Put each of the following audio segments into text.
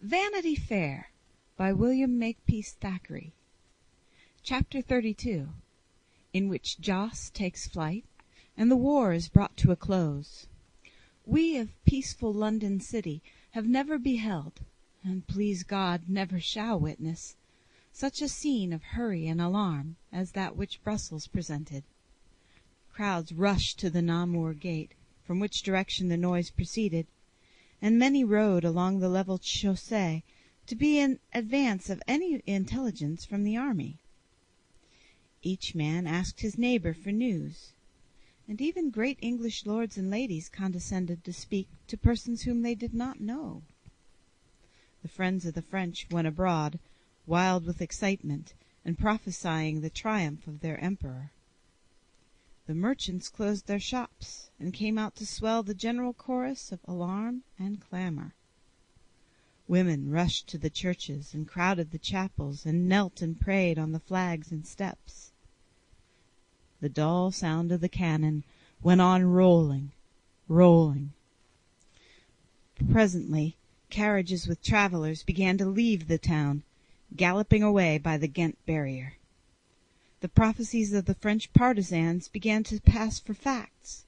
Vanity Fair by William Makepeace Thackeray. Chapter 32, in which Jos takes flight, and the war is brought to a close. We of peaceful London city have never beheld, and please God never shall witness, such a scene of hurry and alarm as that which Brussels presented. Crowds rushed to the Namur gate, from which direction the noise proceeded, and many rode along the level chaussee to be in advance of any intelligence from the army. Each man asked his neighbor for news, and even great English lords and ladies condescended to speak to persons whom they did not know. The friends of the French went abroad, wild with excitement, and prophesying the triumph of their emperor. The merchants closed their shops, and came out to swell the general chorus of alarm and clamor. Women rushed to the churches, and crowded the chapels, and knelt and prayed on the flags and steps. The dull sound of the cannon went on rolling, rolling. Presently carriages with travellers began to leave the town, galloping away by the Ghent barrier. The prophecies of the French partisans began to pass for facts.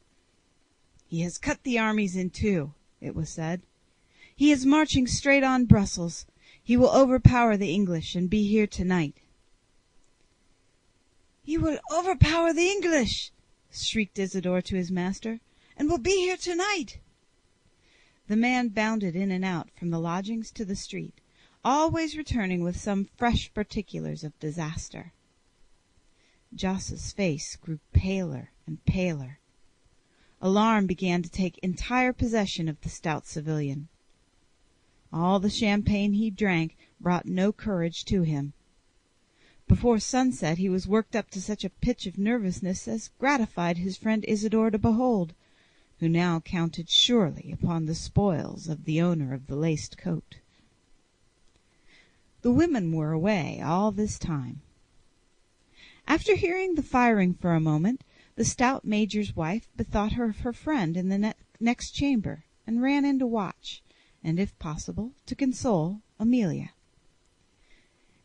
"He has cut the armies in two," it was said. "He is marching straight on Brussels. He will overpower the English and be here tonight." "He will overpower the English!" shrieked Isidore to his master, "and will be here tonight!" The man bounded in and out from the lodgings to the street, always returning with some fresh particulars of disaster. Jos's face grew paler and paler. Alarm began to take entire possession of the stout civilian. All the champagne he drank brought no courage to him. Before sunset he was worked up to such a pitch of nervousness as gratified his friend Isidore to behold, who now counted surely upon the spoils of the owner of the laced coat. The women were away all this time. After hearing the firing for a moment, the stout major's wife bethought her of her friend in the next chamber, and ran in to watch, and, if possible, to console Amelia.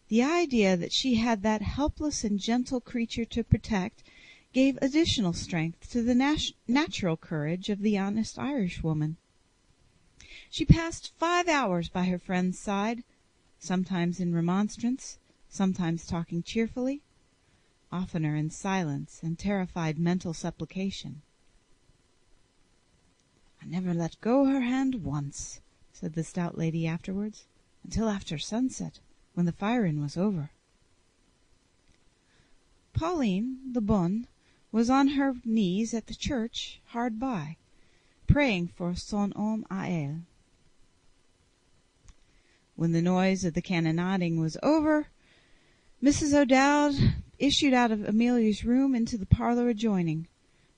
The idea that she had that helpless and gentle creature to protect gave additional strength to the natural courage of the honest Irishwoman. She passed 5 hours by her friend's side, sometimes in remonstrance, sometimes talking cheerfully, oftener in silence and terrified mental supplication. "I never let go her hand once," said the stout lady afterwards, "until after sunset, when the firing was over." Pauline, the bonne, was on her knees at the church hard by, praying for son homme à elle. When the noise of the cannonading was over, Mrs. O'Dowd issued out of Amelia's room into the parlor adjoining,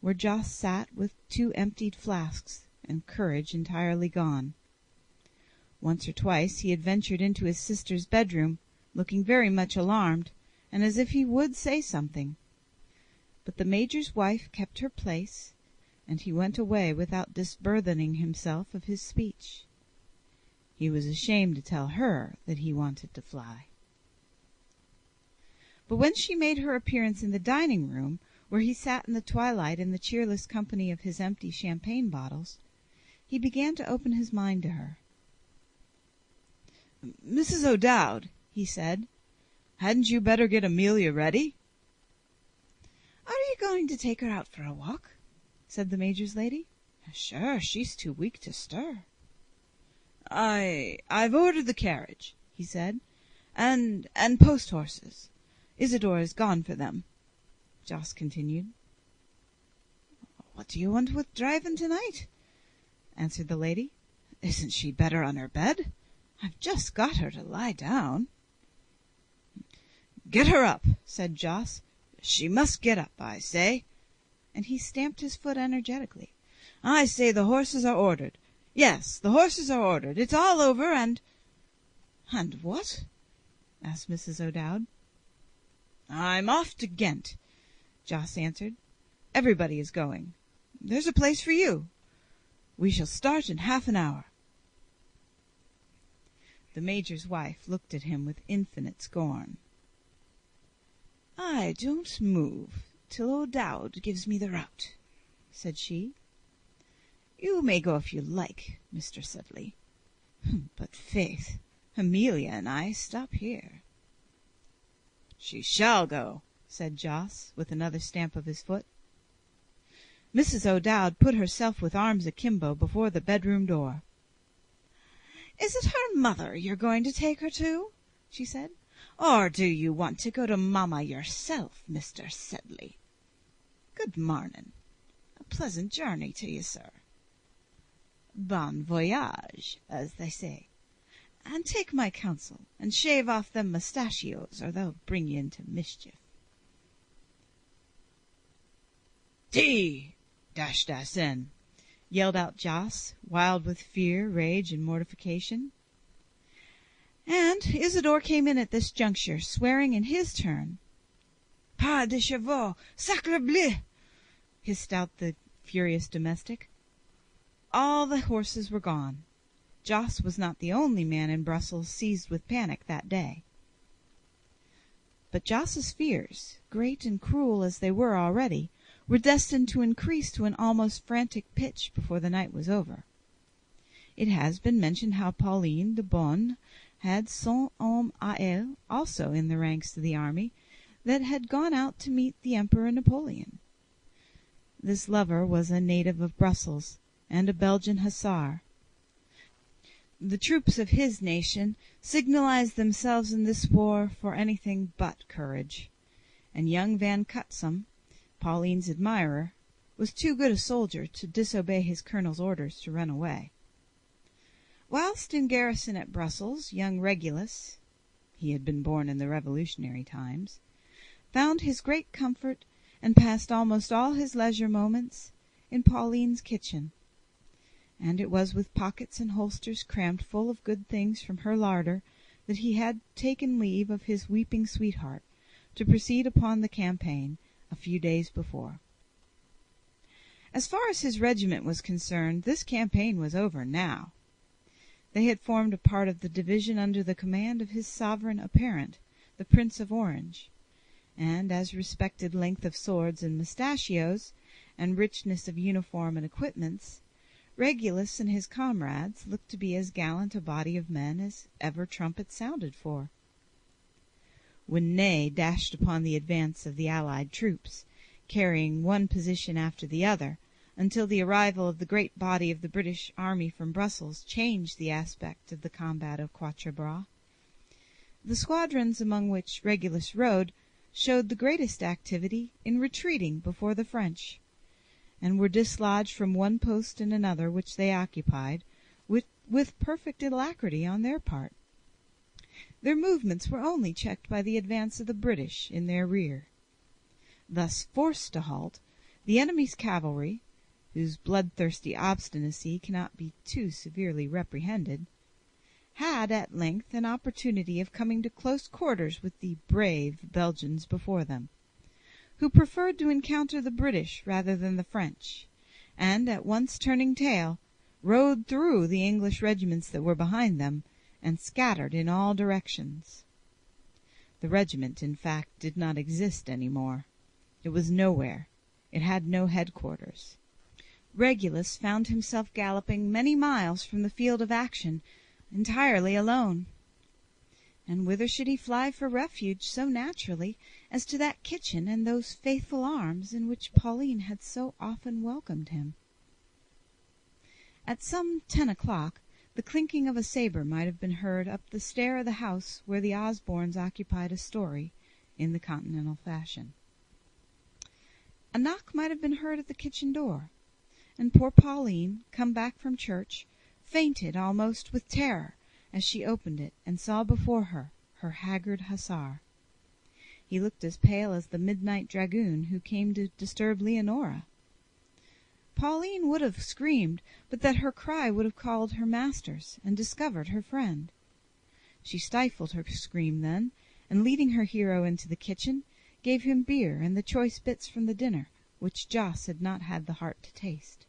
where Jos sat with 2 emptied flasks and courage entirely gone. Once or twice he had ventured into his sister's bedroom, looking very much alarmed, and as if he would say something. But the major's wife kept her place, and he went away without disburthening himself of his speech. He was ashamed to tell her that he wanted to fly. But when she made her appearance in the dining-room, where he sat in the twilight in the cheerless company of his empty champagne bottles, he began to open his mind to her. "Mrs. O'Dowd," he said, "hadn't you better get Amelia ready?" "Are you going to take her out for a walk?" said the major's lady. "Sure, she's too weak to stir." "I've ordered the carriage," he said, and post-horses. Isidore has gone for them," Jos continued. "What do you want with driving tonight?" answered the lady. "Isn't she better on her bed? I've just got her to lie down." "Get her up," said Jos. "She must get up, I say." And he stamped his foot energetically. "I say the horses are ordered. Yes, the horses are ordered. It's all over, and—" "And what?" asked Mrs. O'Dowd. "I'm off to Ghent," Jos answered. "Everybody is going. There's a place for you. We shall start in half an hour." The Major's wife looked at him with infinite scorn. "I don't move till O'Dowd gives me the rout," said she. "You may go if you like, Mr. Sedley, but faith, Amelia and I stop here." "She shall go," said Jos, with another stamp of his foot. Mrs. O'Dowd put herself with arms akimbo before the bedroom door. "Is it her mother you're going to take her to?" she said. "Or do you want to go to mamma yourself, Mr. Sedley? Good marnin'. A pleasant journey to you, sir. Bon voyage, as they say. And take my counsel, and shave off them mustachios, or they'll bring you into mischief." "Tea! Dash-dash-in!" yelled out Jos, wild with fear, rage, and mortification. And Isidore came in at this juncture, swearing in his turn. "Pas de chevaux! Sacre bleu!" hissed out the furious domestic. All the horses were gone. Jos was not the only man in Brussels seized with panic that day. But Jos's fears, great and cruel as they were already, were destined to increase to an almost frantic pitch before the night was over. It has been mentioned how Pauline de Beaune had son homme à elle also in the ranks of the army that had gone out to meet the Emperor Napoleon. This lover was a native of Brussels, and a Belgian hussar. The troops of his nation signalized themselves in this war for anything but courage, and young Van Cutsum, Pauline's admirer, was too good a soldier to disobey his colonel's orders to run away. Whilst in garrison at Brussels, young Regulus, he had been born in the Revolutionary times, found his great comfort and passed almost all his leisure moments in Pauline's kitchen, and it was with pockets and holsters crammed full of good things from her larder that he had taken leave of his weeping sweetheart to proceed upon the campaign a few days before. As far as his regiment was concerned, this campaign was over now. They had formed a part of the division under the command of his sovereign apparent, the Prince of Orange, and as respected length of swords and mustachios, and richness of uniform and equipments, Regulus and his comrades looked to be as gallant a body of men as ever trumpet sounded for. When Ney dashed upon the advance of the allied troops, carrying one position after the other, until the arrival of the great body of the British army from Brussels changed the aspect of the combat of Quatre Bras, the squadrons among which Regulus rode showed the greatest activity in retreating before the French, and were dislodged from one post and another which they occupied, with perfect alacrity on their part. Their movements were only checked by the advance of the British in their rear. Thus forced to halt, the enemy's cavalry, whose bloodthirsty obstinacy cannot be too severely reprehended, had at length an opportunity of coming to close quarters with the brave Belgians before them, who preferred to encounter the British rather than the French, and at once turning tail, rode through the English regiments that were behind them, and scattered in all directions. The regiment, in fact, did not exist any more. It was nowhere. It had no headquarters. Regulus found himself galloping many miles from the field of action, entirely alone. And whither should he fly for refuge so naturally as to that kitchen and those faithful arms in which Pauline had so often welcomed him? At some 10 o'clock, the clinking of a saber might have been heard up the stair of the house where the Osbornes occupied a story in the continental fashion. A knock might have been heard at the kitchen door, and poor Pauline, come back from church, fainted almost with terror as she opened it and saw before her her haggard hussar. He looked as pale as the midnight dragoon who came to disturb Leonora. Pauline would have screamed, but that her cry would have called her masters and discovered her friend. She stifled her scream then, and leading her hero into the kitchen, gave him beer and the choice bits from the dinner, which Jos had not had the heart to taste.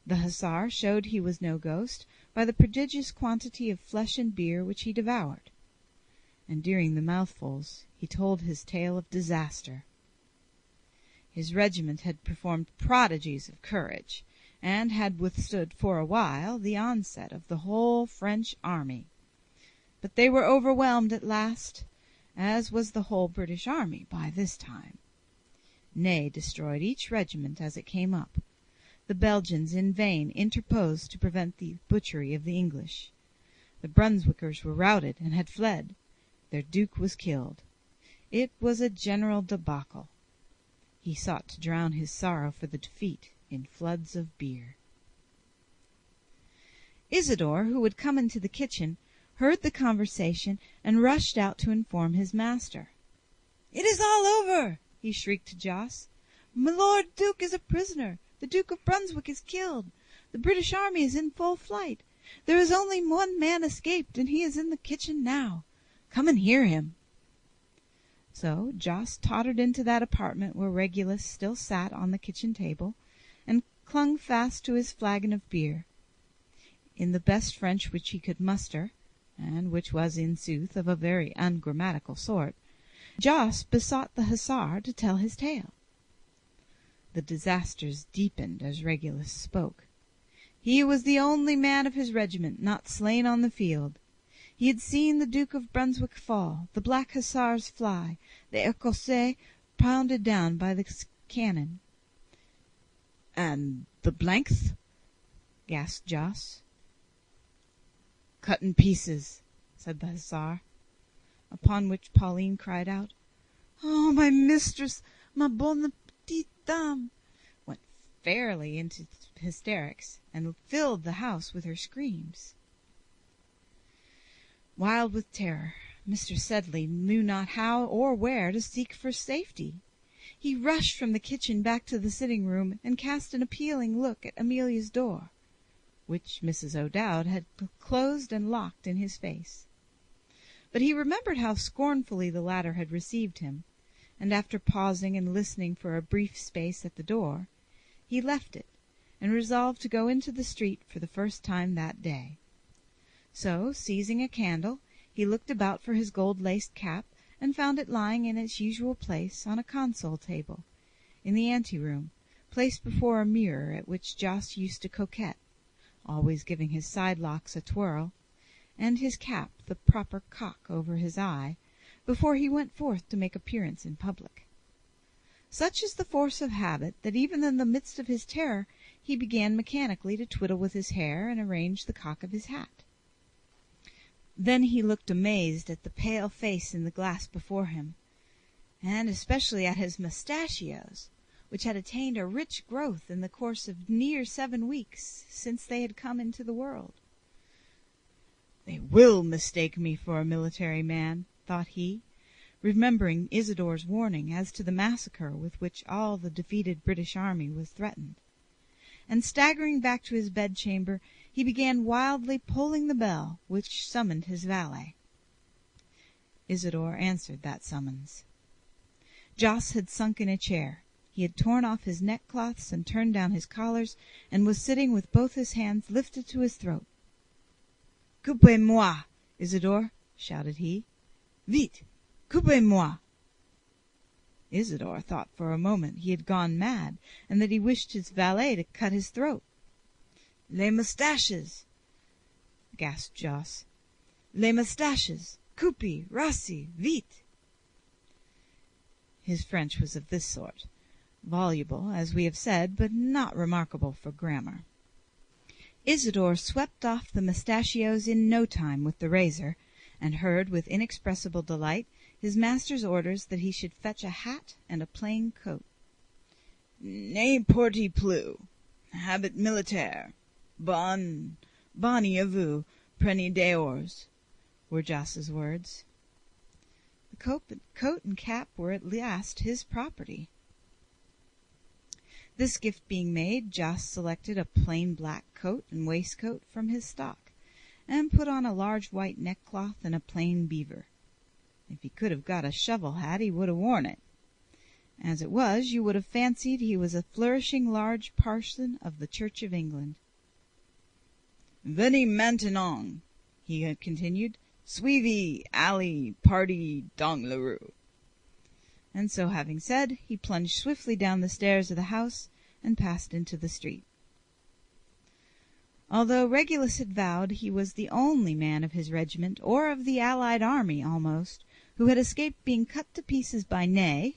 The hussar showed he was no ghost by the prodigious quantity of flesh and beer which he devoured, and during the mouthfuls he told his tale of disaster. His regiment had performed prodigies of courage, and had withstood for a while the onset of the whole French army. But they were overwhelmed at last, as was the whole British army by this time. Ney destroyed each regiment as it came up. The Belgians in vain interposed to prevent the butchery of the English. The Brunswickers were routed and had fled. Their duke was killed. It was a general debacle. He sought to drown his sorrow for the defeat in floods of beer. Isidore, who had come into the kitchen, heard the conversation and rushed out to inform his master. "It is all over!" he shrieked to Jos. "My lord Duke is a prisoner. The Duke of Brunswick is killed. The British army is in full flight. There is only one man escaped, and he is in the kitchen now. Come and hear him." So Jos tottered into that apartment where Regulus still sat on the kitchen table, and clung fast to his flagon of beer. In the best French which he could muster, and which was in sooth of a very ungrammatical sort, Jos besought the hussar to tell his tale. The disasters deepened as Regulus spoke. He was the only man of his regiment not slain on the field. He had seen the Duke of Brunswick fall, the black hussars fly, the Écossais pounded down by the cannon. "And the Blanks?" gasped Jos. "Cut in pieces," said the hussar. Upon which Pauline cried out, "Oh, my mistress, ma bonne petite dame!" went fairly into hysterics, and filled the house with her screams. Wild with terror, Mr. Sedley knew not how or where to seek for safety. He rushed from the kitchen back to the sitting-room and cast an appealing look at Amelia's door, which Mrs. O'Dowd had closed and locked in his face. But he remembered how scornfully the latter had received him, and after pausing and listening for a brief space at the door, he left it, and resolved to go into the street for the first time that day. So, seizing a candle, he looked about for his gold-laced cap, and found it lying in its usual place on a console table, in the anteroom, placed before a mirror at which Jos used to coquette, always giving his side locks a twirl, and his cap the proper cock over his eye, before he went forth to make appearance in public. Such is the force of habit that even in the midst of his terror he began mechanically to twiddle with his hair and arrange the cock of his hat. Then he looked amazed at the pale face in the glass before him, and especially at his mustachios, which had attained a rich growth in the course of near 7 weeks since they had come into the world. "They will mistake me for a military man," thought he, remembering Isidore's warning as to the massacre with which all the defeated British army was threatened. And staggering back to his bedchamber, he began wildly pulling the bell which summoned his valet. Isidore answered that summons. Jos had sunk in a chair. He had torn off his neckcloths and turned down his collars, and was sitting with both his hands lifted to his throat. "Coupez-moi, Isidore!" shouted he. "Vite! Coupez-moi!" Isidore thought for a moment he had gone mad, and that he wished his valet to cut his throat. "Les moustaches!" gasped Jos. "Les moustaches! Coupez! Rassi! Vite!" His French was of this sort, voluble, as we have said, but not remarkable for grammar. Isidore swept off the mustachios in no time with the razor, and heard with inexpressible delight his master's orders that he should fetch a hat and a plain coat. "N'importe plus. Habit militaire. Bonne à vous, prenez dehors," were Jos's words. The coat and cap were at last his property. This gift being made, Jos selected a plain black coat and waistcoat from his stock, and put on a large white neckcloth and a plain beaver. If he could have got a shovel hat, he would have worn it. As it was, you would have fancied he was a flourishing large parson of the Church of England. "Venez maintenant," he had continued. "Suivez, allez, party, dans la rue." And so having said, he plunged swiftly down the stairs of the house and passed into the street. Although Regulus had vowed he was the only man of his regiment, or of the allied army almost, who had escaped being cut to pieces by Ney,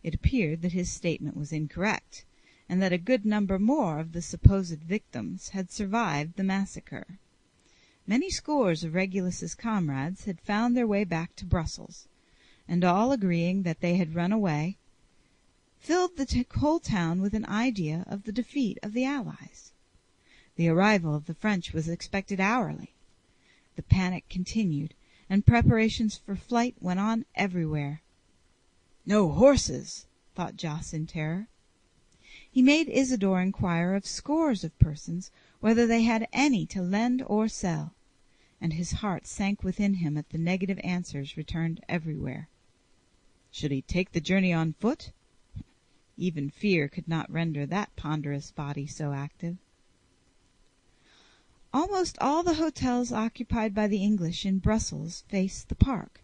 it appeared that his statement was incorrect, and that a good number more of the supposed victims had survived the massacre. Many scores of Regulus's comrades had found their way back to Brussels, and all agreeing that they had run away, filled the whole town with an idea of the defeat of the Allies. The arrival of the French was expected hourly. The panic continued, and preparations for flight went on everywhere. "No horses!" thought Jos in terror. He made Isidore inquire of scores of persons whether they had any to lend or sell, and his heart sank within him at the negative answers returned everywhere. Should he take the journey on foot? Even fear could not render that ponderous body so active. Almost all the hotels occupied by the English in Brussels faced the park,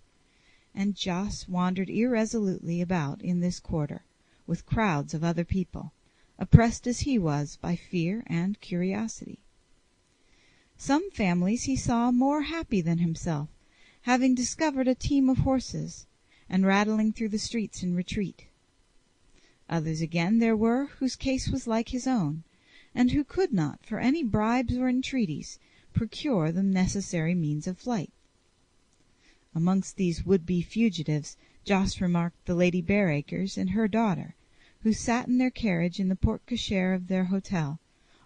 and Jos wandered irresolutely about in this quarter, with crowds of other people, oppressed as he was by fear and curiosity. Some families he saw more happy than himself, having discovered a team of horses, and rattling through the streets in retreat. Others again there were whose case was like his own, and who could not, for any bribes or entreaties, procure the necessary means of flight. Amongst these would-be fugitives Jos remarked the Lady Bareacres and her daughter, who sat in their carriage in the porte-cochere of their hotel,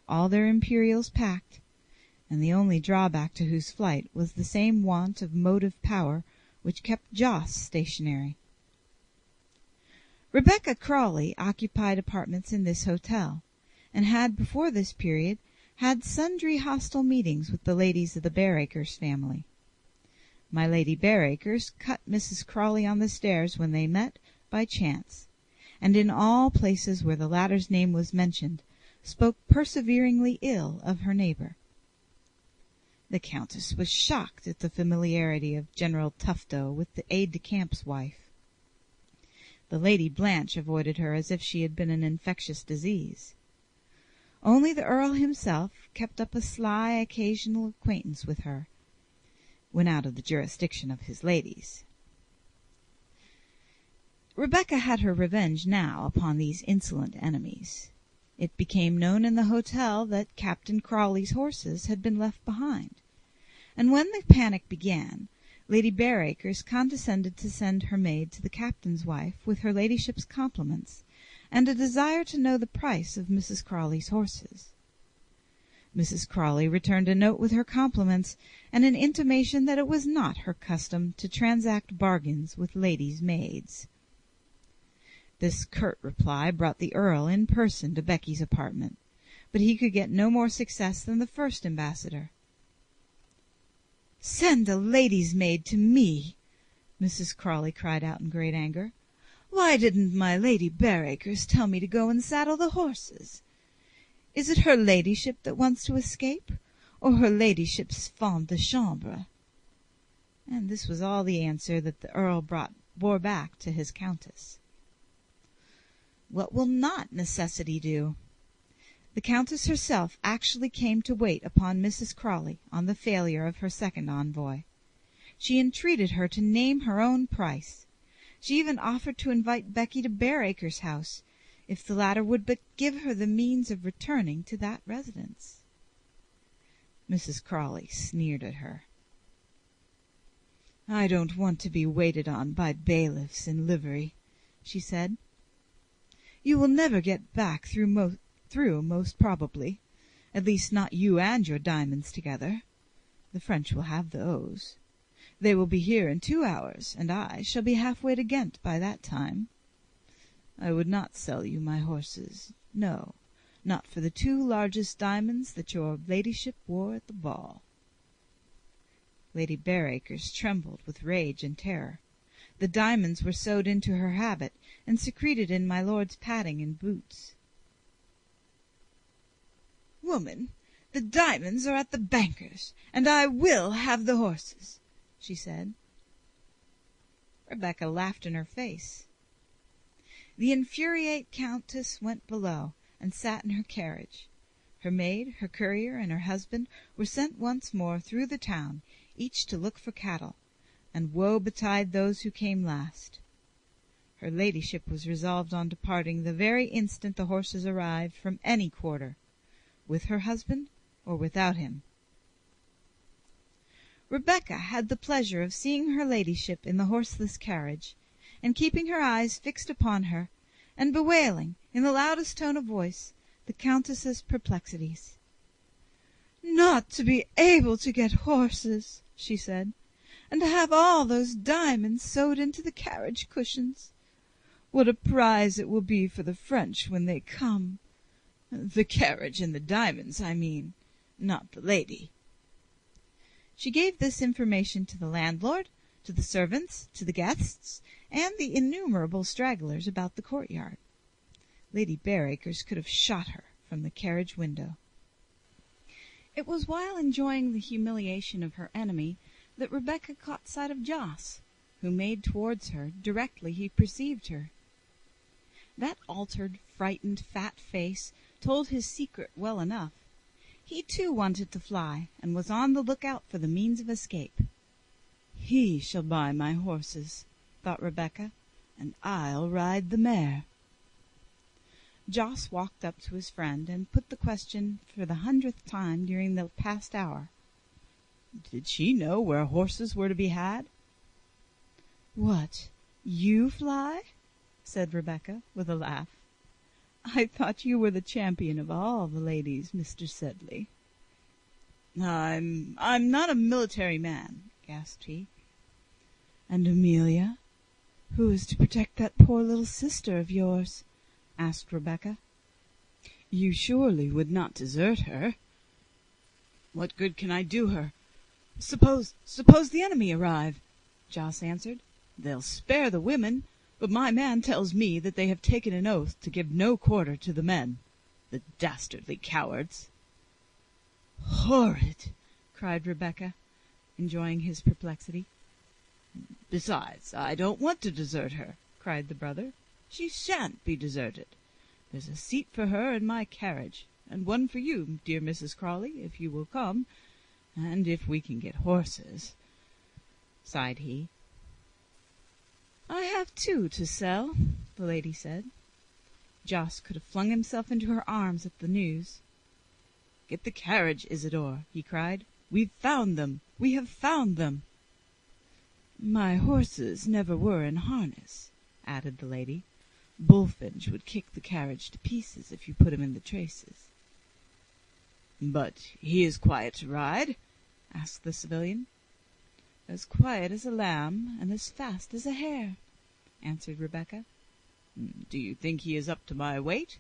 all their imperials packed, and the only drawback to whose flight was the same want of motive power which kept Jos stationary. Rebecca Crawley occupied apartments in this hotel, and had before this period had sundry hostile meetings with the ladies of the Bareacres family. My Lady Bareacres cut Mrs. Crawley on the stairs when they met, by chance, and in all places where the latter's name was mentioned, spoke perseveringly ill of her neighbor. The Countess was shocked at the familiarity of General Tufto with the aide-de-camp's wife. The Lady Blanche avoided her as if she had been an infectious disease. Only the Earl himself kept up a sly occasional acquaintance with her, when out of the jurisdiction of his ladies. Rebecca had her revenge now upon these insolent enemies. It became known in the hotel that Captain Crawley's horses had been left behind, and when the panic began, Lady Bareacres condescended to send her maid to the captain's wife with her ladyship's compliments, and a desire to know the price of Mrs. Crawley's horses. Mrs. Crawley returned a note with her compliments, and an intimation that it was not her custom to transact bargains with ladies' maids. This curt reply brought the Earl in person to Becky's apartment, but he could get no more success than the first ambassador. "Send a lady's maid to me!" Mrs. Crawley cried out in great anger. "Why didn't my Lady Bareacres tell me to go and saddle the horses? Is it her ladyship that wants to escape, or her ladyship's femme de chambre?" And this was all the answer that the Earl bore back to his Countess. What will not necessity do? The Countess herself actually came to wait upon Mrs. Crawley on the failure of her second envoy. She entreated her to name her own price. She even offered to invite Becky to Bareacres' house, if the latter would but give her the means of returning to that residence. Mrs. Crawley sneered at her. "I don't want to be waited on by bailiffs in livery," she said. "You will never get back through, most probably, at least not you and your diamonds together. The French will have those. They will be here in 2 hours, and I shall be halfway to Ghent by that time. I would not sell you my horses, no, not for the 2 largest diamonds that your ladyship wore at the ball." Lady Bareacres trembled with rage and terror. The diamonds were sewed into her habit, and secreted in my lord's padding and boots. "Woman, the diamonds are at the banker's, and I will have the horses," she said. Rebecca laughed in her face. The infuriate countess went below, and sat in her carriage. Her maid, her courier, and her husband were sent once more through the town, each to look for cattle, and woe betide those who came last. Her ladyship was resolved on departing the very instant the horses arrived from any quarter, with her husband or without him. Rebecca had the pleasure of seeing her ladyship in the horseless carriage, and keeping her eyes fixed upon her, and bewailing, in the loudest tone of voice, the countess's perplexities. "Not to be able to get horses," she said, "and to have all those diamonds sewed into the carriage cushions. What a prize it will be for the French when they come. The carriage and the diamonds, I mean, not the lady." She gave this information to the landlord, to the servants, to the guests, and the innumerable stragglers about the courtyard. Lady Bareacres could have shot her from the carriage window. It was while enjoying the humiliation of her enemy that Rebecca caught sight of Jos, who made towards her directly he perceived her. That altered, frightened, fat face told his secret well enough. He too wanted to fly, and was on the lookout for the means of escape. "He shall buy my horses," thought Rebecca, "and I'll ride the mare." Jos walked up to his friend, and put the question for the 100th time during the past hour. Did she know where horses were to be had? "What, you fly?" said Rebecca, with a laugh. "I thought you were the champion of all the ladies, Mr. Sedley." I'm not a military man," gasped he. "And Amelia? Who is to protect that poor little sister of yours?" asked Rebecca. "You surely would not desert her?" "What good can I do her? Suppose the enemy arrive," Jos answered. "They'll spare the women, but my man tells me that they have taken an oath to give no quarter to the men. The dastardly cowards!" "Horrid!" cried Rebecca, enjoying his perplexity. "Besides, I don't want to desert her," cried the brother. "She shan't be deserted. There's a seat for her in my carriage, and one for you, dear Mrs. Crawley, if you will come, and if we can get horses," sighed he. "I have two to sell," the lady said. Jos could have flung himself into her arms at the news. "Get the carriage, Isidore," he cried. "We've found them! We have found them!" "My horses never were in harness," added the lady. "Bullfinch would kick the carriage to pieces if you put him in the traces." "But he is quiet to ride?" asked the civilian. "As quiet as a lamb, and as fast as a hare," answered Rebecca. "Do you think he is up to my weight?"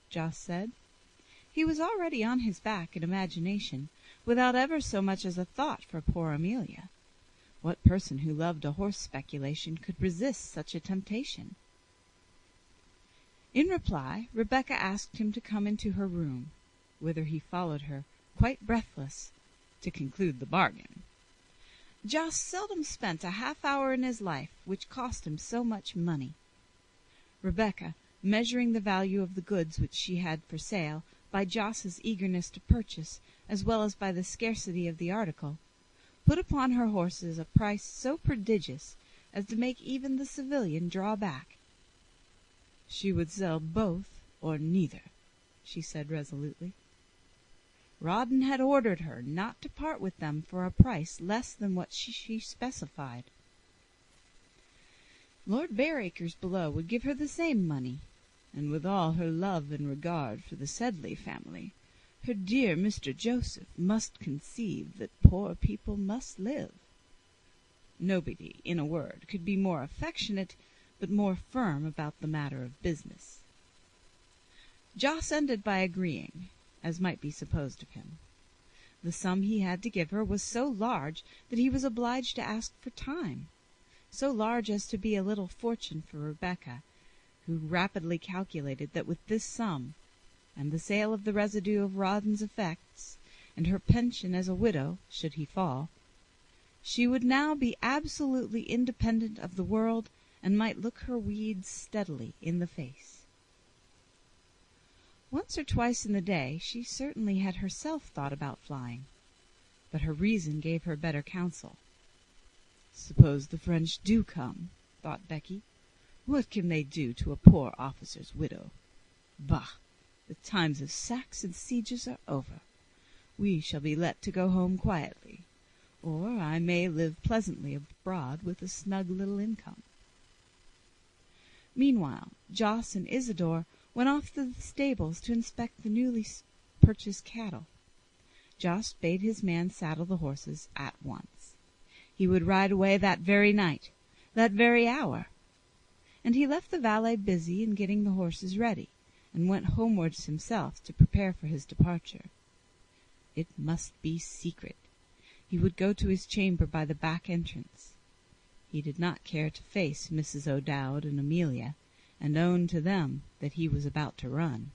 Jos said. He was already on his back in imagination, without ever so much as a thought for poor Amelia. What person who loved a horse speculation could resist such a temptation? In reply, Rebecca asked him to come into her room, whither he followed her, quite breathless, to conclude the bargain. Jos seldom spent a half-hour in his life which cost him so much money. Rebecca, measuring the value of the goods which she had for sale by Jos's eagerness to purchase, as well as by the scarcity of the article, put upon her horses a price so prodigious as to make even the civilian draw back. She would sell both or neither, she said resolutely. Rawdon had ordered her not to part with them for a price less than what she specified. Lord Bareacres below would give her the same money, and with all her love and regard for the Sedley family, her dear Mr. Joseph must conceive that poor people must live. Nobody, in a word, could be more affectionate, but more firm about the matter of business. Jos ended by agreeing, as might be supposed of him. The sum he had to give her was so large that he was obliged to ask for time. so large as to be a little fortune for Rebecca, who rapidly calculated that with this sum, and the sale of the residue of Rawdon's effects, and her pension as a widow, should he fall, she would now be absolutely independent of the world, and might look her weeds steadily in the face. Once or twice in the day she certainly had herself thought about flying, but her reason gave her better counsel. "Suppose the French do come," thought Becky. "What can they do to a poor officer's widow? Bah! The times of sacks and sieges are over. We shall be let to go home quietly, or I may live pleasantly abroad with a snug little income." Meanwhile, Jos and Isidore went off to the stables to inspect the newly purchased cattle. Jos bade his man saddle the horses at once. He would ride away that very night, that very hour. And he left the valet busy in getting the horses ready, and went homewards himself to prepare for his departure. It must be secret. He would go to his chamber by the back entrance. He did not care to face Mrs. O'Dowd and Amelia, and own to them that he was about to run.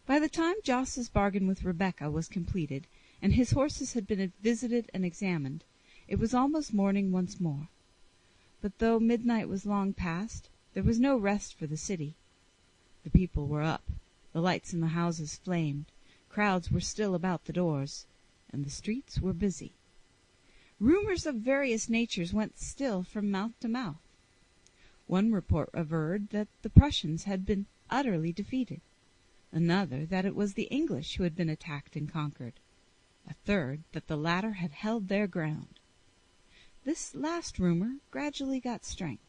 By the time Jos's bargain with Rebecca was completed, and his horses had been visited and examined, it was almost morning once more. But though midnight was long past, there was no rest for the city. The people were up, the lights in the houses flamed, crowds were still about the doors, and the streets were busy. Rumors of various natures went still from mouth to mouth. One report averred that the Prussians had been utterly defeated, another that it was the English who had been attacked and conquered, a third that the latter had held their ground. This last rumor gradually got strength.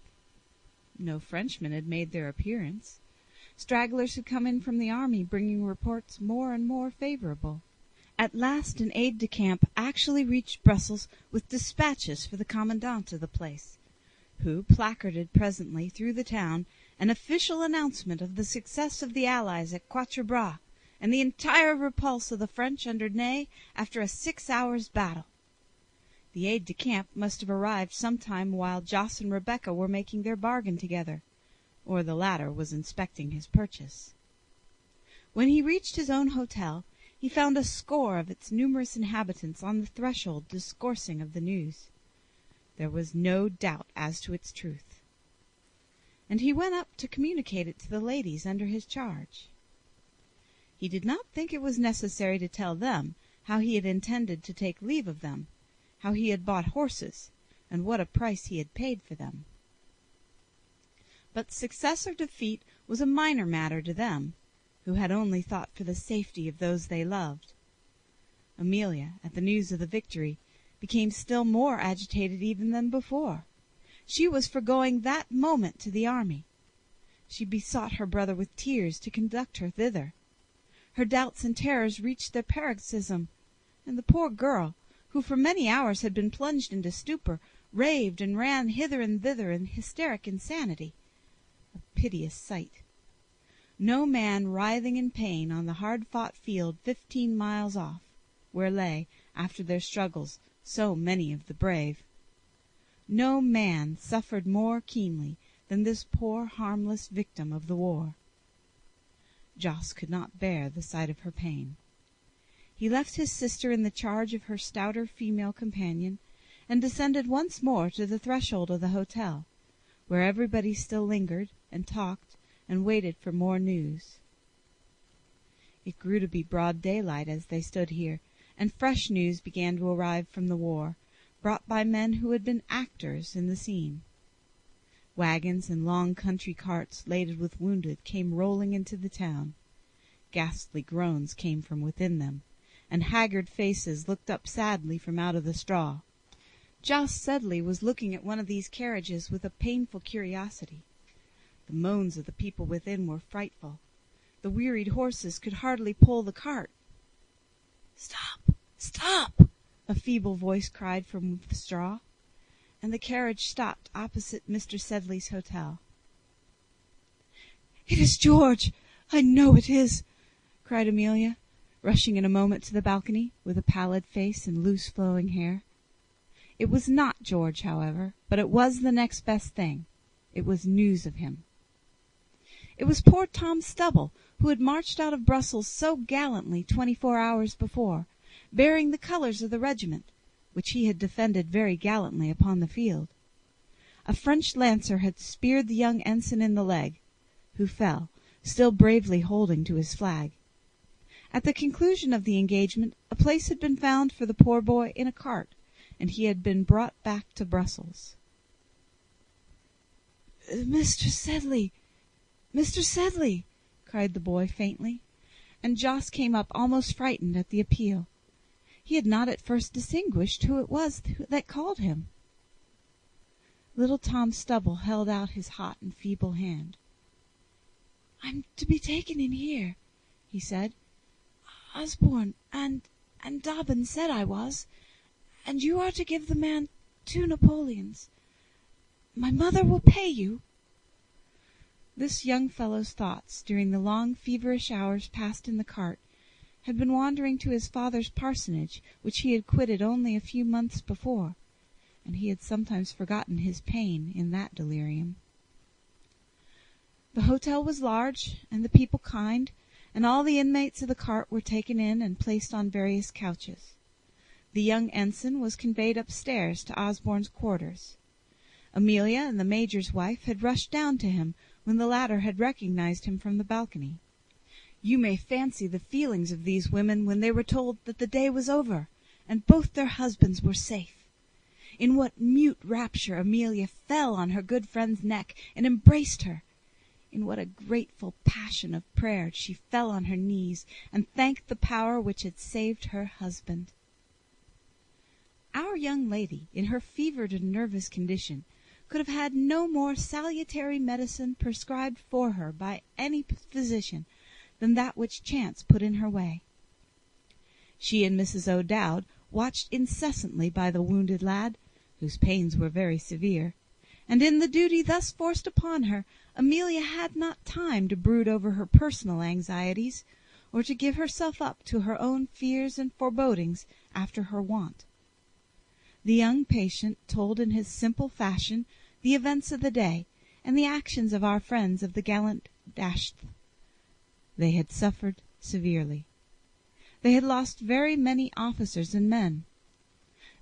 No Frenchmen had made their appearance. Stragglers had come in from the army, bringing reports more and more favorable. At last an aide-de-camp actually reached Brussels with dispatches for the commandant of the place, who placarded presently through the town an official announcement of the success of the Allies at Quatre Bras, and the entire repulse of the French under Ney after a 6 hours' battle. The aide-de-camp must have arrived some time while Jos and Rebecca were making their bargain together, or the latter was inspecting his purchase. When he reached his own hotel, he found a score of its numerous inhabitants on the threshold discoursing of the news. There was no doubt as to its truth, and he went up to communicate it to the ladies under his charge. He did not think it was necessary to tell them how he had intended to take leave of them, how he had bought horses, and what a price he had paid for them. But success or defeat was a minor matter to them, who had only thought for the safety of those they loved. Amelia, at the news of the victory, became still more agitated even than before. She was for going that moment to the army. She besought her brother with tears to conduct her thither. Her doubts and terrors reached their paroxysm, and the poor girl, who for many hours had been plunged into stupor, raved and ran hither and thither in hysteric insanity. A piteous sight. No man writhing in pain on the hard-fought field 15 miles off, where lay, after their struggles, so many of the brave. No man suffered more keenly than this poor harmless victim of the war. Jos could not bear the sight of her pain. He left his sister in the charge of her stouter female companion, and descended once more to the threshold of the hotel, where everybody still lingered and talked and waited for more news. It grew to be broad daylight as they stood here, and fresh news began to arrive from the war, brought by men who had been actors in the scene. Wagons and long country carts laden with wounded came rolling into the town. Ghastly groans came from within them, and haggard faces looked up sadly from out of the straw. Jos Sedley was looking at one of these carriages with a painful curiosity. The moans of the people within were frightful. The wearied horses could hardly pull the cart. "Stop! Stop!" a feeble voice cried from the straw, and the carriage stopped opposite Mr. Sedley's hotel. "It is George! I know it is!" cried Amelia, rushing in a moment to the balcony, with a pallid face and loose flowing hair. It was not George, however, but it was the next best thing. It was news of him. It was poor Tom Stubble, who had marched out of Brussels so gallantly 24 hours before, bearing the colours of the regiment, which he had defended very gallantly upon the field. A French lancer had speared the young ensign in the leg, who fell, still bravely holding to his flag. At the conclusion of the engagement, a place had been found for the poor boy in a cart, and he had been brought back to Brussels. "Mr. Sedley! Mr. Sedley!" cried the boy faintly, and Jos came up almost frightened at the appeal. He had not at first distinguished who it was that called him. Little Tom Stubble held out his hot and feeble hand. "I'm to be taken in here," he said. "Osborne and Dobbin said I was, and you are to give the man 2 Napoleons. My mother will pay you." This young fellow's thoughts, during the long feverish hours passed in the cart, had been wandering to his father's parsonage, which he had quitted only a few months before, and he had sometimes forgotten his pain in that delirium. The hotel was large, and the people kind, and all the inmates of the cart were taken in and placed on various couches. The young ensign was conveyed upstairs to Osborne's quarters. Amelia and the major's wife had rushed down to him when the latter had recognized him from the balcony. You may fancy the feelings of these women when they were told that the day was over, and both their husbands were safe. In what mute rapture Amelia fell on her good friend's neck and embraced her! In what a grateful passion of prayer she fell on her knees and thanked the power which had saved her husband! Our young lady, in her fevered and nervous condition, could have had no more salutary medicine prescribed for her by any physician than that which chance put in her way. She and Mrs. O'Dowd watched incessantly by the wounded lad, whose pains were very severe, and in the duty thus forced upon her, Amelia had not time to brood over her personal anxieties, or to give herself up to her own fears and forebodings after her wont. The young patient told in his simple fashion the events of the day, and the actions of our friends of the gallant Dasht. They had suffered severely. They had lost very many officers and men.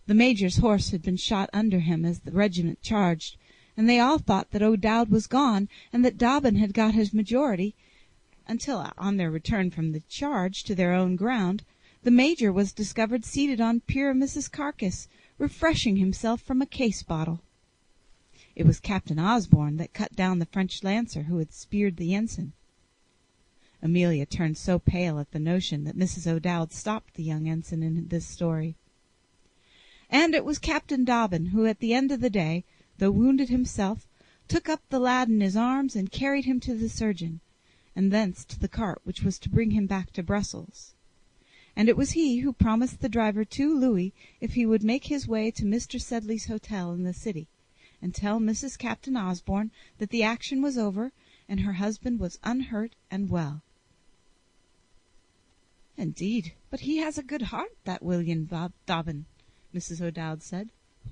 The major's horse had been shot under him as the regiment charged, and they all thought that O'Dowd was gone, and that Dobbin had got his majority, until, on their return from the charge to their own ground, the major was discovered seated on Pyramus's carcass, refreshing himself from a case bottle. It was Captain Osborne that cut down the French lancer who had speared the ensign. Amelia turned so pale at the notion that Mrs. O'Dowd stopped the young ensign in this story. And it was Captain Dobbin who, at the end of the day, though wounded himself, took up the lad in his arms and carried him to the surgeon, and thence to the cart which was to bring him back to Brussels. And it was he who promised the driver 2 louis if he would make his way to Mr. Sedley's hotel in the city, and tell Mrs. Captain Osborne that the action was over, and her husband was unhurt and well. "Indeed, but he has a good heart, that William Dobbin," Mrs. O'Dowd said,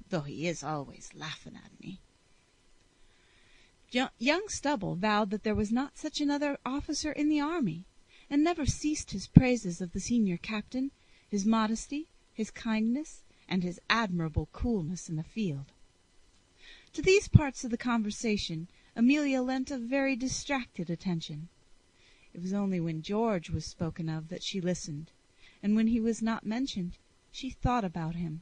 "though he is always laughing at me." Young Stubble vowed that there was not such another officer in the army, and never ceased his praises of the senior captain, his modesty, his kindness, and his admirable coolness in the field. To these parts of the conversation Amelia lent a very distracted attention. It was only when George was spoken of that she listened, and when he was not mentioned, she thought about him.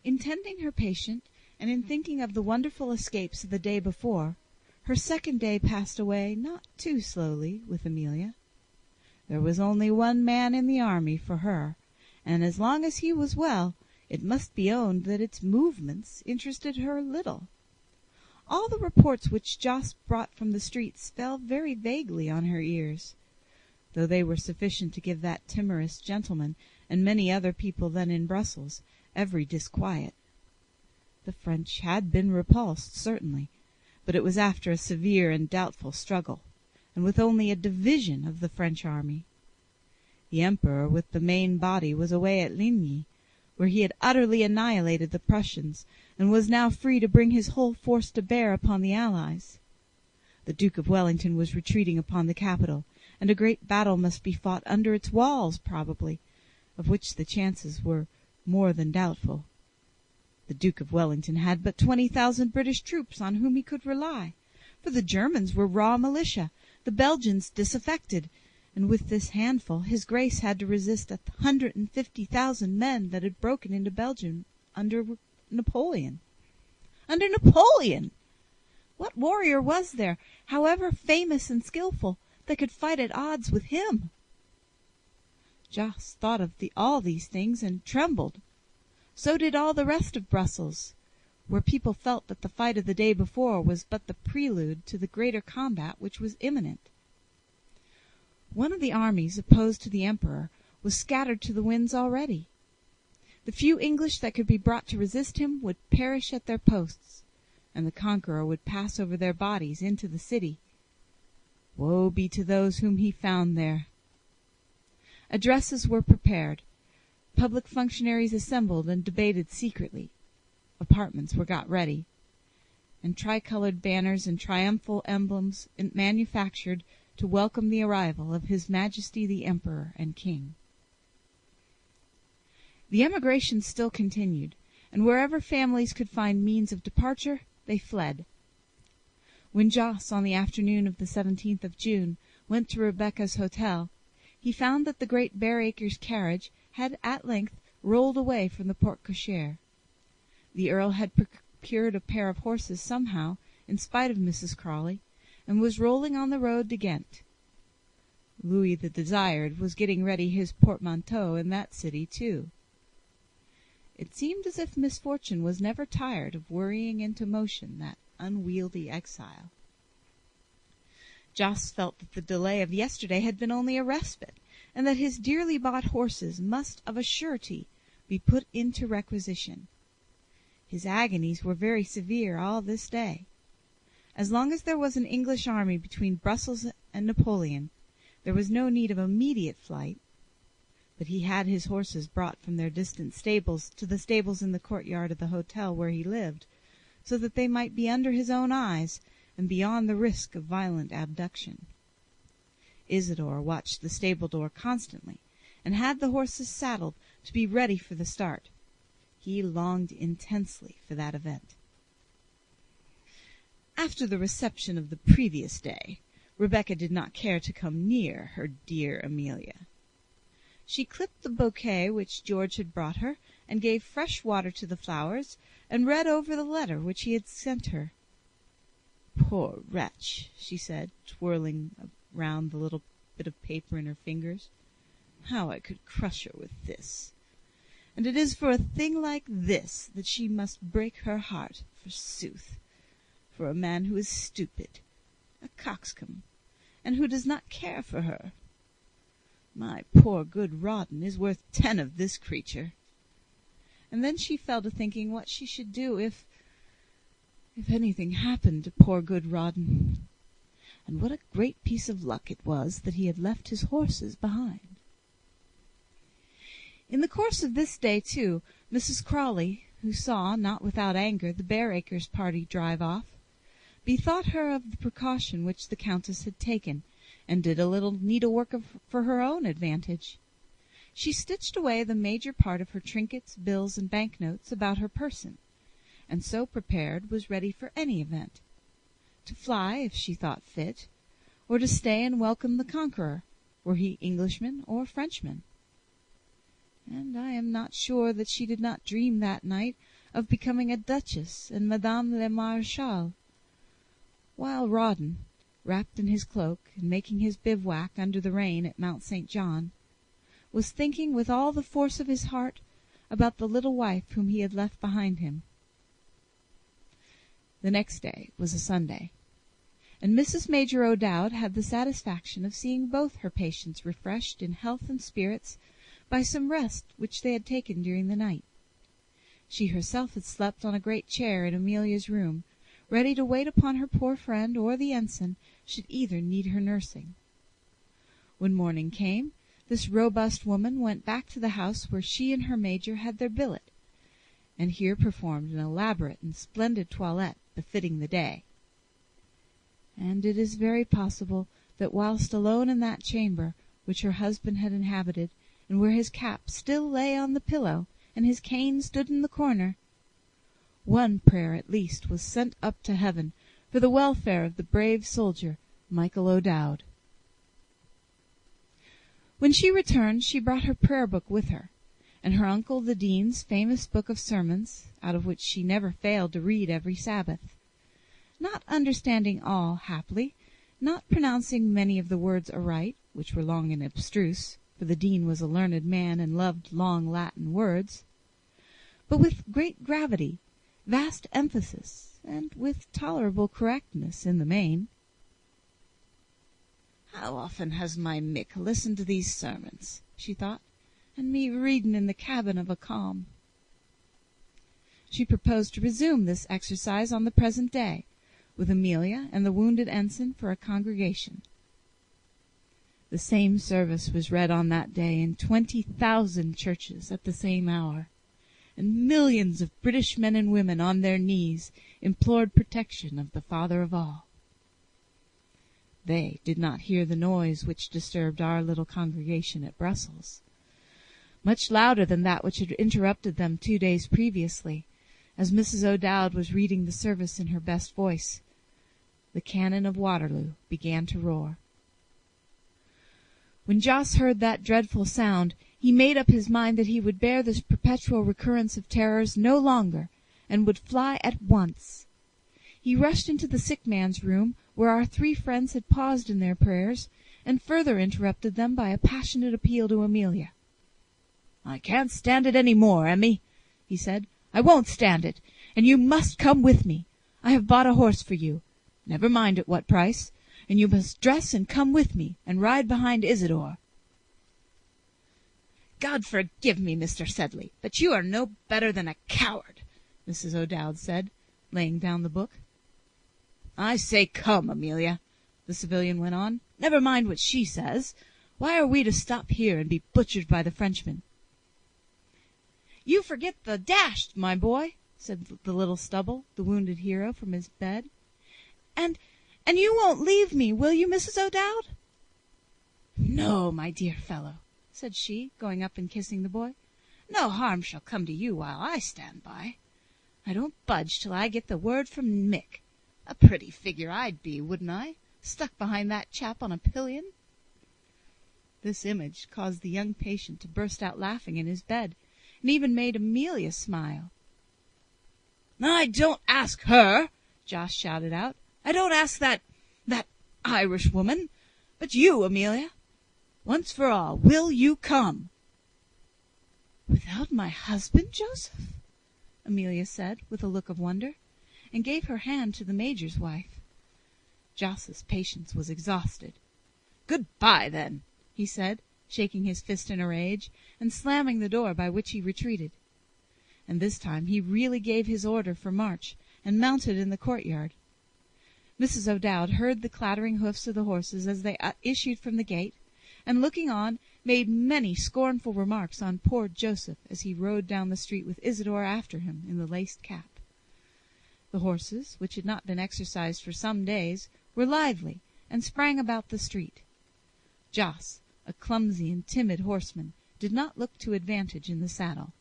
In tending her patient, and in thinking of the wonderful escapes of the day before, her second day passed away not too slowly with Amelia. There was only one man in the army for her, and as long as he was well, it must be owned that its movements interested her little. All the reports which Jos brought from the streets fell very vaguely on her ears, though they were sufficient to give that timorous gentleman, and many other people then in Brussels, every disquiet. The French had been repulsed, certainly, but it was after a severe and doubtful struggle, and with only a division of the French army. The Emperor with the main body was away at Ligny, where he had utterly annihilated the Prussians, and was now free to bring his whole force to bear upon the allies. The Duke of Wellington was retreating upon the capital, and a great battle must be fought under its walls, probably, of which the chances were more than doubtful. The Duke of Wellington had but 20,000 British troops on whom he could rely, for the Germans were raw militia, the Belgians disaffected, and with this handful his Grace had to resist 150,000 men that had broken into Belgium under Napoleon. Under Napoleon! What warrior was there, however famous and skilful, that could fight at odds with him? Jos thought of all these things and trembled. So did all the rest of Brussels, where people felt that the fight of the day before was but the prelude to the greater combat which was imminent. One of the armies opposed to the Emperor was scattered to the winds already. The few English that could be brought to resist him would perish at their posts, and the conqueror would pass over their bodies into the city. Woe be to those whom he found there! Addresses were prepared. Public functionaries assembled and debated secretly. Apartments were got ready, and tricolored banners and triumphal emblems manufactured to welcome the arrival of His Majesty the Emperor and King. The emigration still continued, and wherever families could find means of departure, they fled. When Jos, on the afternoon of the 17th of June, went to Rebecca's hotel, he found that the great Bareacres carriage had at length rolled away from the porte cochere. The Earl had procured a pair of horses somehow, in spite of Mrs. Crawley, and was rolling on the road to Ghent. Louis the Desired was getting ready his portmanteau in that city too. It seemed as if misfortune was never tired of worrying into motion that unwieldy exile. Jos felt that the delay of yesterday had been only a respite, and that his dearly bought horses must of a surety be put into requisition. His agonies were very severe all this day. As long as there was an English army between Brussels and Napoleon, there was no need of immediate flight, but he had his horses brought from their distant stables to the stables in the courtyard of the hotel where he lived, so that they might be under his own eyes and beyond the risk of violent abduction. Isidore watched the stable door constantly, and had the horses saddled to be ready for the start. He longed intensely for that event. After the reception of the previous day, Rebecca did not care to come near her dear Amelia. She clipped the bouquet which George had brought her, and gave fresh water to the flowers, and read over the letter which he had sent her. "Poor wretch," she said, twirling round the little bit of paper in her fingers. "How I could crush her with this! And it is for a thing like this that she must break her heart, forsooth, for a man who is stupid, a coxcomb, and who does not care for her. My poor good Rawdon is worth 10 of this creature." And then she fell to thinking what she should do if anything happened to poor good Rawdon, and what a great piece of luck it was that he had left his horses behind. In the course of this day, too, Mrs. Crawley, who saw, not without anger, the Bareacres party drive off, bethought her of the precaution which the Countess had taken, and did a little needlework for her own advantage. She stitched away the major part of her trinkets, bills, and banknotes about her person, and so prepared was ready for any event, to fly if she thought fit, or to stay and welcome the conqueror, were he Englishman or Frenchman. And I am not sure that she did not dream that night of becoming a duchess and Madame la Maréchale, while Rawdon, wrapped in his cloak and making his bivouac under the rain at Mount St. John, was thinking with all the force of his heart about the little wife whom he had left behind him. The next day was a Sunday, and Mrs. Major O'Dowd had the satisfaction of seeing both her patients refreshed in health and spirits by some rest which they had taken during the night. She herself had slept on a great chair in Amelia's room, ready to wait upon her poor friend or the ensign should either need her nursing. When morning came, this robust woman went back to the house where she and her major had their billet, and here performed an elaborate and splendid toilette befitting the day. And it is very possible that whilst alone in that chamber which her husband had inhabited, and where his cap still lay on the pillow and his cane stood in the corner, one prayer at least was sent up to heaven for the welfare of the brave soldier, Michael O'Dowd. When she returned, she brought her prayer book with her, and her uncle the Dean's famous book of sermons, out of which she never failed to read every Sabbath. Not understanding all, happily, not pronouncing many of the words aright, which were long and abstruse, for the Dean was a learned man and loved long Latin words, but with great gravity, vast emphasis, and with tolerable correctness in the main. "How often has my Mick listened to these sermons," she thought, "and me readin' in the cabin of a calm." She proposed to resume this exercise on the present day, with Amelia and the wounded ensign for a congregation. The same service was read on that day in 20,000 churches at the same hour, and millions of British men and women on their knees implored protection of the Father of all. They did not hear the noise which disturbed our little congregation at Brussels, much louder than that which had interrupted them 2 days previously, as Mrs. O'Dowd was reading the service in her best voice. The cannon of Waterloo began to roar. When Jos heard that dreadful sound, he made up his mind that he would bear this perpetual recurrence of terrors no longer, and would fly at once. He rushed into the sick man's room, where our 3 friends had paused in their prayers, and further interrupted them by a passionate appeal to Amelia. "I can't stand it any more, Emmy," he said. "I won't stand it, and you must come with me. I have bought a horse for you, never mind at what price, and you must dress and come with me, and ride behind Isidore." "God forgive me, Mr. Sedley, but you are no better than a coward," Mrs. O'Dowd said, laying down the book. "I say come, Amelia," the civilian went on. "Never mind what she says. Why are we to stop here and be butchered by the Frenchmen?" "You forget the dashed, my boy," said the little Stubble, the wounded hero, from his bed. And you won't leave me, will you, Mrs. O'Dowd?" "No, my dear fellow," said she, going up and kissing the boy. "No harm shall come to you while I stand by. I don't budge till I get the word from Mick. A pretty figure I'd be, wouldn't I, stuck behind that chap on a pillion?" This image caused the young patient to burst out laughing in his bed, and even made Amelia smile. "I don't ask her," Jos shouted out. "I don't ask that Irish woman, but you, Amelia. Once for all, will you come?" "Without my husband, Joseph?" Amelia said, with a look of wonder, and gave her hand to the major's wife. Jos's patience was exhausted. "Good-bye, then," he said, shaking his fist in a rage, and slamming the door by which he retreated. And this time he really gave his order for march, and mounted in the courtyard. Mrs. O'Dowd heard the clattering hoofs of the horses as they issued from the gate, and looking on, made many scornful remarks on poor Joseph as he rode down the street with Isidore after him in the laced cap. The horses, which had not been exercised for some days, were lively, and sprang about the street. Jos, a clumsy and timid horseman, did not look to advantage in the saddle.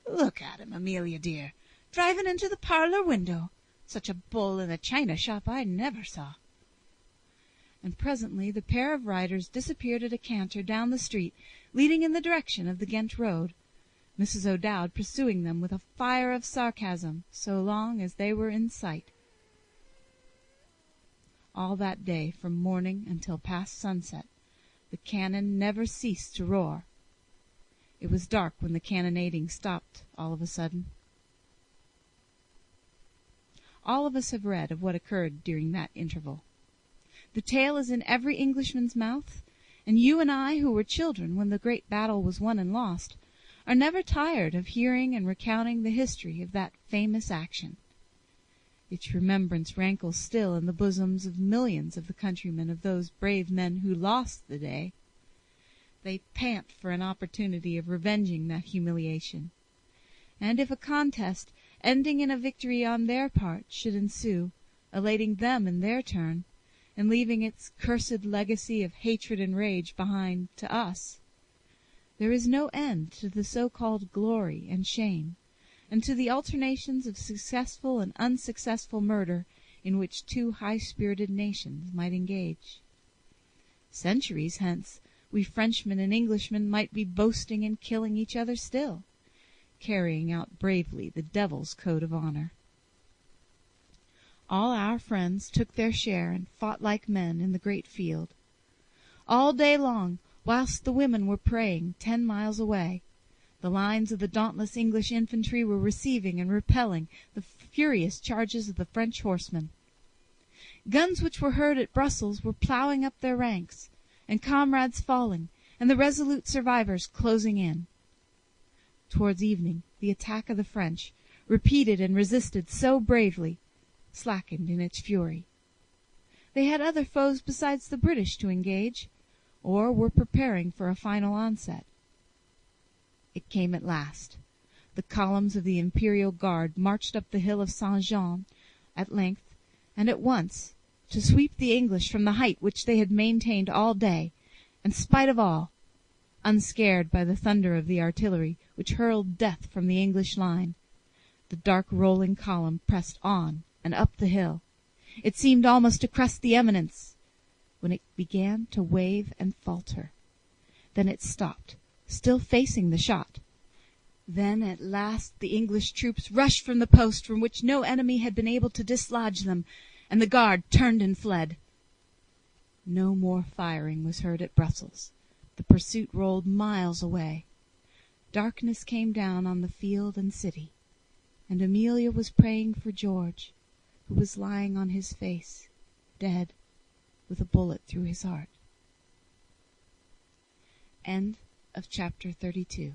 "Look at him, Amelia dear, driving into the parlor window. Such a bull in a china shop I never saw." And presently the pair of riders disappeared at a canter down the street, leading in the direction of the Ghent road, Mrs. O'Dowd pursuing them with a fire of sarcasm so long as they were in sight. All that day, from morning until past sunset, the cannon never ceased to roar. It was dark when the cannonading stopped all of a sudden. All of us have read of what occurred during that interval. The tale is in every Englishman's mouth, and you and I, who were children when the great battle was won and lost, are never tired of hearing and recounting the history of that famous action. Its remembrance rankles still in the bosoms of millions of the countrymen of those brave men who lost the day. they pant for an opportunity of revenging that humiliation. And if a contest, ending in a victory on their part, should ensue, elating them in their turn, and leaving its cursed legacy of hatred and rage behind to us, there is no end to the so-called glory and shame, and to the alternations of successful and unsuccessful murder in which two high-spirited nations might engage. Centuries hence, we Frenchmen and Englishmen might be boasting and killing each other still, carrying out bravely the devil's code of honor. All our friends took their share and fought like men in the great field. All day long, whilst the women were praying 10 miles away, the lines of the dauntless English infantry were receiving and repelling the furious charges of the French horsemen. Guns which were heard at Brussels were ploughing up their ranks, and comrades falling, and the resolute survivors closing in. Towards evening, the attack of the French, repeated and resisted so bravely, slackened in its fury. They had other foes besides the British to engage, or were preparing for a final onset. It came at last. The columns of the Imperial Guard marched up the hill of Saint-Jean at length, and at once, to sweep the English from the height which they had maintained all day, and spite of all, unscared by the thunder of the artillery, which hurled death from the English line, the dark rolling column pressed on and up the hill. It seemed almost to crest the eminence, when it began to wave and falter. Then it stopped, still facing the shot. Then at last the English troops rushed from the post from which no enemy had been able to dislodge them, and the guard turned and fled. No more firing was heard at Brussels. The pursuit rolled miles away. Darkness came down on the field and city, and Amelia was praying for George, who was lying on his face, dead, with a bullet through his heart. End of chapter 32.